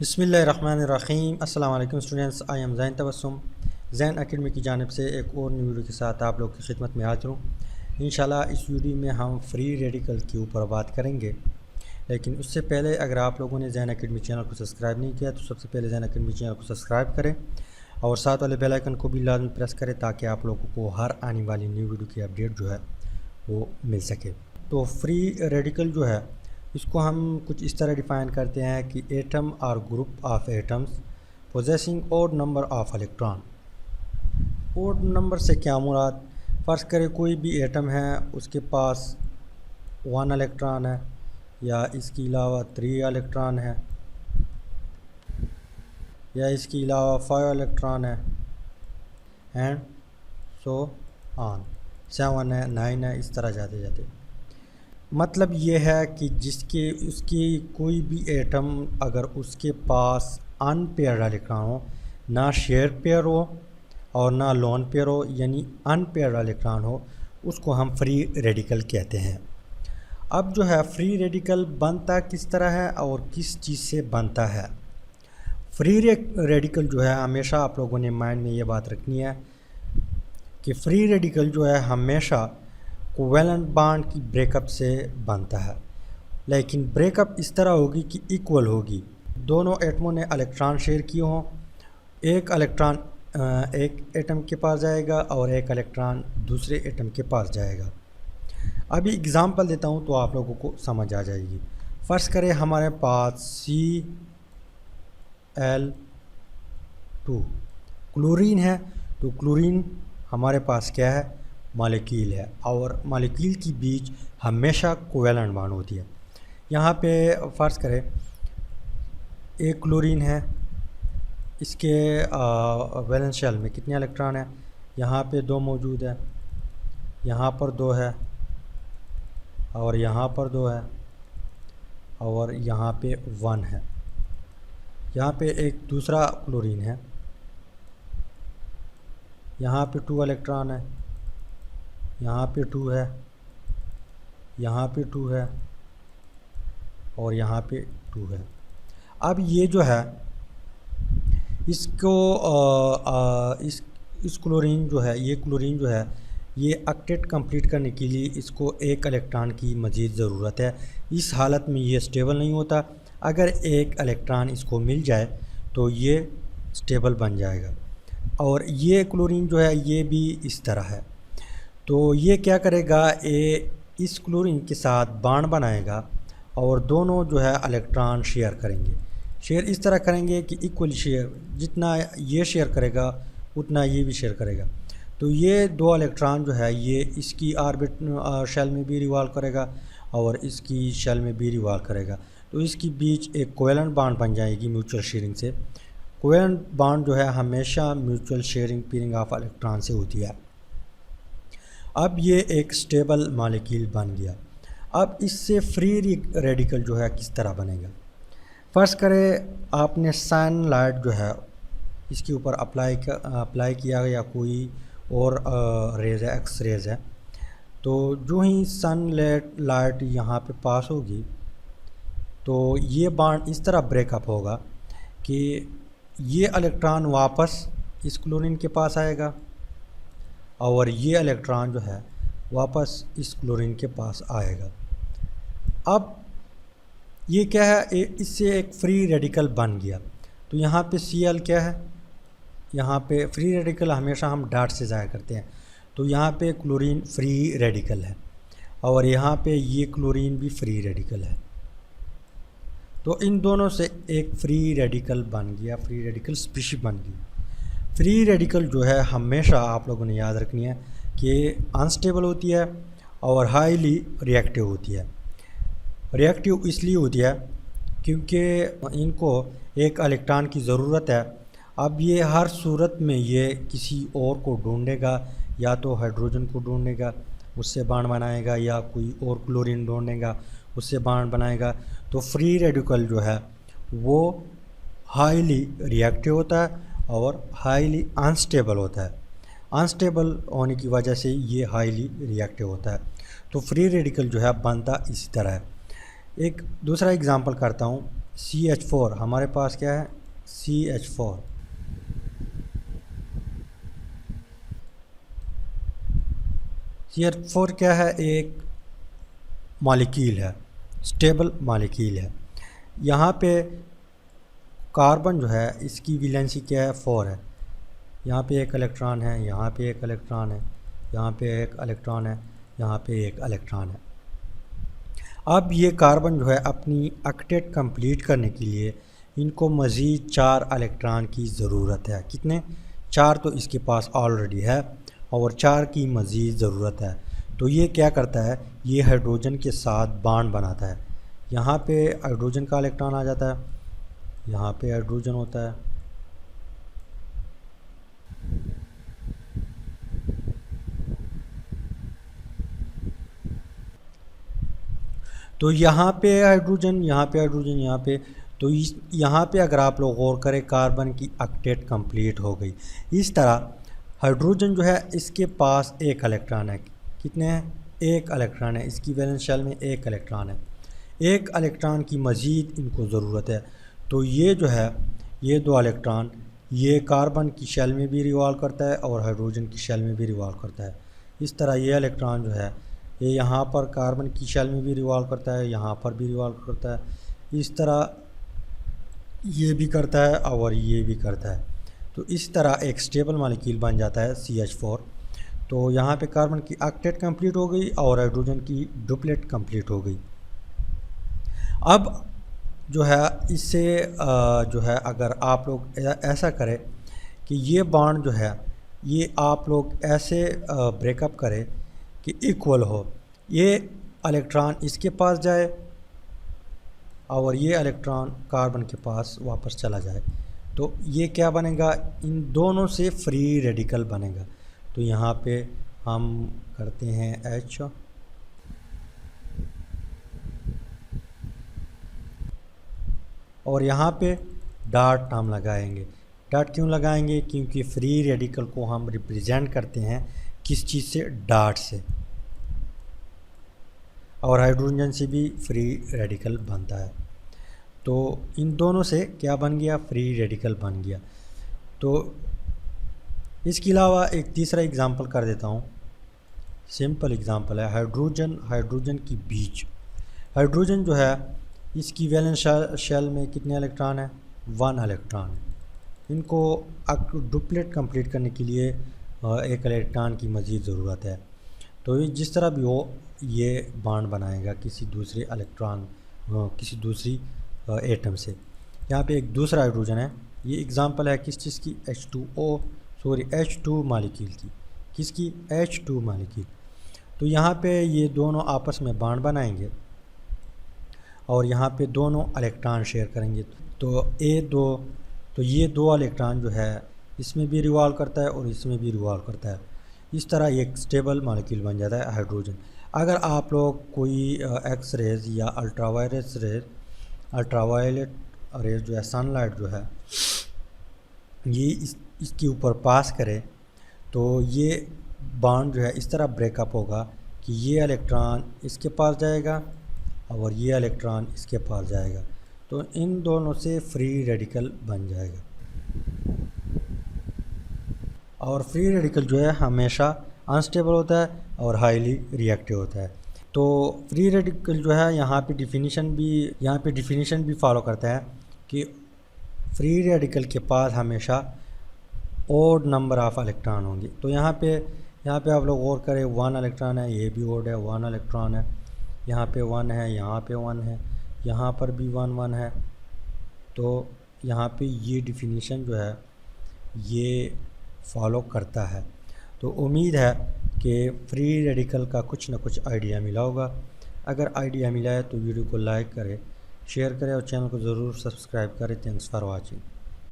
बिस्मिल्लाहिर्रहमानिर्रहीम। अस्सलाम वालेकुम students, I am Zain Tabassum. Zain academy की जानिब से एक और न्यू वीडियो के साथ आप लोग की खिदमत में हाजिर हूँ। इंशाल्लाह इस वीडियो में हम फ्री रेडिकल के ऊपर बात करेंगे, लेकिन उससे पहले अगर आप लोगों ने ज़ैन अकेडमी चैनल को सब्सक्राइब नहीं किया तो सबसे पहले ज़ैन अकेडमी चैनल को सब्सक्राइब करें और साथ वाले बेल आइकन को भी लाजमी प्रेस करें ताकि आप लोगों को हर आने वाली न्यू वीडियो की अपडेट जो है वो मिल सके। तो फ्री रेडिकल जो है इसको हम कुछ इस तरह डिफ़ाइन करते हैं कि एटम और group of atoms possessing odd number of electron. Odd number से क्या मुराद, फ़र्ज़ करें कोई भी एटम है उसके पास 1 इलेक्ट्रॉन है या इसके अलावा 3 इलेक्ट्रॉन है या इसके अलावा 5 इलेक्ट्रॉन है एंड सो ऑन, 7 है, 9 है, इस तरह जाते जाते। मतलब ये है कि जिसके उसकी कोई भी एटम अगर उसके पास अनपेयर्ड इलेक्ट्रॉन हो, ना शेयर पेयर हो और ना लोन पेयर हो, यानी अनपेयर्ड इलेक्ट्रॉन हो, उसको हम फ्री रेडिकल कहते हैं। अब जो है फ्री रेडिकल बनता किस तरह है और किस चीज़ से बनता है। फ्री रेडिकल जो है हमेशा आप लोगों ने माइंड में ये बात रखनी है कि फ्री रेडिकल जो है हमेशा कोवेलेंट बॉन्ड की ब्रेकअप से बनता है, लेकिन ब्रेकअप इस तरह होगी कि इक्वल होगी। दोनों एटमों ने इलेक्ट्रॉन शेयर किए हों, एक इलेक्ट्रॉन एक एटम के पास जाएगा और एक इलेक्ट्रॉन दूसरे एटम के पास जाएगा। अभी एग्ज़ाम्पल देता हूँ तो आप लोगों को समझ आ जाएगी। फ़र्ज़ करें हमारे पास Cl2 क्लोरीन है, तो क्लोरीन हमारे पास क्या है, मॉलिक्यूल है और मॉलिक्यूल के बीच हमेशा कोवेलेंट बॉन्ड होती है। यहाँ पे फ़र्ज़ करें एक क्लोरीन है, इसके वैलेंस शेल में कितने इलेक्ट्रॉन है, यहाँ पे 2 मौजूद है, यहाँ पर 2 है और यहाँ पर 2 है और यहाँ पे 1 है। यहाँ पे एक दूसरा क्लोरीन है, यहाँ पे 2 इलेक्ट्रॉन है, यहाँ पे 2 है, यहाँ पे 2 है और यहाँ पे 2 है। अब ये जो है इसको इस क्लोरीन जो है, ये क्लोरीन जो है ये ऑक्टेट कंप्लीट करने के लिए इसको एक इलेक्ट्रॉन की मज़ीद ज़रूरत है। इस हालत में ये स्टेबल नहीं होता। अगर एक इलेक्ट्रॉन इसको मिल जाए तो ये स्टेबल बन जाएगा। और ये क्लोरीन जो है ये भी इस तरह है, तो ये क्या करेगा, ये इस क्लोरीन के साथ बॉन्ड बनाएगा और दोनों जो है इलेक्ट्रॉन शेयर करेंगे। शेयर इस तरह करेंगे कि इक्वल शेयर, जितना ये शेयर करेगा उतना ये भी शेयर करेगा। तो ये 2 इलेक्ट्रॉन जो है ये इसकी ऑर्बिट शेल में भी रिवॉल्व करेगा और इसकी शेल में भी रिवॉल्व करेगा, तो इसके बीच एक कोवेलेंट बॉन्ड बन जाएगी म्यूचुअल शेयरिंग से। कोवेलेंट बॉन्ड जो है हमेशा mutual sharing pairing of electron से होती है। अब ये एक स्टेबल मॉलिक्यूल बन गया। अब इससे फ्री रेडिकल जो है किस तरह बनेगा। फ़र्ज़ करें आपने सनलाइट जो है इसके ऊपर अप्लाई किया या कोई और रेज़ है, एक्स रेज़ है, तो जो ही लाइट यहाँ पे पास होगी तो ये बॉन्ड इस तरह ब्रेकअप होगा कि ये इलेक्ट्रॉन वापस इस क्लोरीन के पास आएगा और ये इलेक्ट्रॉन जो है वापस इस क्लोरीन के पास आएगा। अब ये क्या है, इससे एक फ्री रेडिकल बन गया। तो यहाँ पे Cl क्या है, यहाँ पे फ्री रेडिकल हमेशा हम डॉट से ज़ाहिर करते हैं, तो यहाँ पे क्लोरीन फ्री रेडिकल है और यहाँ पे ये क्लोरीन भी फ्री रेडिकल है। तो इन दोनों से एक फ्री रेडिकल बन गया, फ्री रेडिकल स्पीशीज बन गई। फ्री रेडिकल जो है हमेशा आप लोगों ने याद रखनी है कि अनस्टेबल होती है और हाईली रिएक्टिव होती है। रिएक्टिव इसलिए होती है क्योंकि इनको एक इलेक्ट्रॉन की ज़रूरत है। अब ये हर सूरत में ये किसी और को ढूंढेगा, या तो हाइड्रोजन को ढूंढेगा उससे बॉन्ड बनाएगा या कोई और क्लोरीन ढूंढेगा उससे बॉन्ड बनाएगा। तो फ्री रेडिकल जो है वो हाईली रिएक्टिव होता है और हाईली अनस्टेबल होता है। अनस्टेबल होने की वजह से ये हाईली रिएक्टिव होता है। तो फ्री रेडिकल जो है बनता इसी तरह है। एक दूसरा एग्ज़ाम्पल करता हूँ। CH4 हमारे पास क्या है, CH4। CH4 क्या है, एक मॉलिक्यूल है, स्टेबल मॉलिक्यूल है। यहाँ पे कार्बन जो है इसकी वैलेंसी क्या है, 4 है। यहाँ पे एक इलेक्ट्रॉन है, यहाँ पे एक इलेक्ट्रॉन है, यहाँ पे एक इलेक्ट्रॉन है, यहाँ पे एक इलेक्ट्रॉन है। अब ये कार्बन जो है अपनी ऑक्टेट कंप्लीट करने के लिए इनको मज़ीद 4 इलेक्ट्रॉन की ज़रूरत है। कितने, 4 तो इसके पास ऑलरेडी है और 4 की मज़ीद ज़रूरत है। तो ये क्या करता है, ये हाइड्रोजन के साथ बॉन्ड बनाता है। यहाँ पे हाइड्रोजन का इलेक्ट्रॉन आ जाता है, यहाँ पे हाइड्रोजन होता है, तो यहाँ पे हाइड्रोजन, यहाँ पे हाइड्रोजन, यहाँ पे, तो यहाँ पे अगर आप लोग गौर करें कार्बन की ऑक्टेट कंप्लीट हो गई। इस तरह हाइड्रोजन जो है इसके पास एक इलेक्ट्रॉन है, कितने हैं, एक इलेक्ट्रॉन है, इसकी वैलेंस शेल में एक इलेक्ट्रॉन है। एक इलेक्ट्रॉन की मज़ीद इनको ज़रूरत है। तो ये जो है, ये 2 इलेक्ट्रॉन ये कार्बन की शेल में भी रिवॉल्व करता है और हाइड्रोजन की शेल में भी रिवॉल्व करता है। इस तरह ये इलेक्ट्रॉन जो है ये यहाँ पर कार्बन की शेल में भी रिवॉल्व करता है, यहाँ पर भी रिवॉल्व करता है। इस तरह ये भी करता है और ये भी करता है। तो इस तरह एक स्टेबल मॉलिक्यूल बन जाता है CH4। तो यहाँ पे कार्बन की ऑक्टेट कंप्लीट हो गई और हाइड्रोजन की डुप्लेट कंप्लीट हो गई। अब जो है इससे जो है अगर आप लोग ऐसा करें कि ये बॉन्ड जो है ये आप लोग ऐसे ब्रेकअप करें कि इक्वल हो, ये इलेक्ट्रॉन इसके पास जाए और ये इलेक्ट्रॉन कार्बन के पास वापस चला जाए, तो ये क्या बनेगा, इन दोनों से फ्री रेडिकल बनेगा। तो यहाँ पे हम करते हैं H और यहाँ पे डॉट हम लगाएंगे। डॉट क्यों लगाएंगे, क्योंकि फ्री रेडिकल को हम रिप्रेजेंट करते हैं किस चीज़ से, डॉट से, और हाइड्रोजन से भी फ्री रेडिकल बनता है। तो इन दोनों से क्या बन गया, फ्री रेडिकल बन गया। तो इसके अलावा एक तीसरा एग्जांपल कर देता हूँ, सिंपल एग्जांपल है हाइड्रोजन की बीच। हाइड्रोजन जो है इसकी वैलेंस शेल में कितने इलेक्ट्रॉन है, 1 इलेक्ट्रॉन है। इनको डुप्लेट कंप्लीट करने के लिए एक इलेक्ट्रॉन की मज़ीद ज़रूरत है। तो जिस तरह भी हो ये बॉन्ड बनाएगा किसी दूसरे इलेक्ट्रॉन, किसी दूसरी एटम से। यहाँ पे एक दूसरा हाइड्रोजन है, ये एग्जांपल है किस चीज़ की, H2 मॉलिक्यूल की, किसकी, H2 मॉलिक्यूल। तो यहाँ पे ये दोनों आपस में बॉन्ड बनाएंगे और यहाँ पे दोनों इलेक्ट्रॉन शेयर करेंगे। तो ये 2 इलेक्ट्रॉन जो है इसमें भी रिवॉल्व करता है और इसमें भी रिवॉल्व करता है। इस तरह एक स्टेबल मॉलिक्यूल बन जाता है हाइड्रोजन। अगर आप लोग कोई एक्स रेज या अल्ट्रावायलेट रेज जो है, सनलाइट जो है ये इसके ऊपर पास करे तो ये बॉन्ड जो है इस तरह ब्रेकअप होगा कि ये इलेक्ट्रॉन इसके पास जाएगा और ये इलेक्ट्रॉन इसके पास जाएगा, तो इन दोनों से फ्री रेडिकल बन जाएगा। और फ्री रेडिकल जो है हमेशा अनस्टेबल होता है और हाईली रिएक्टिव होता है। तो फ्री रेडिकल जो है यहाँ पे डिफिनीशन भी फॉलो करता है कि फ्री रेडिकल के पास हमेशा ओड नंबर ऑफ इलेक्ट्रॉन होंगे। तो यहाँ पे आप लोग गौर करें, 1 इलेक्ट्रॉन है, ये भी ओड है, 1 इलेक्ट्रॉन है, यहाँ पे 1 है, यहाँ पे 1 है, यहाँ पर भी 1 है। तो यहाँ पे ये डिफिनीशन जो है ये फॉलो करता है। तो उम्मीद है कि फ्री रेडिकल का कुछ ना कुछ आइडिया मिला होगा। अगर आइडिया मिला है तो वीडियो को लाइक करें, शेयर करें और चैनल को ज़रूर सब्सक्राइब करें। Thanks for watching.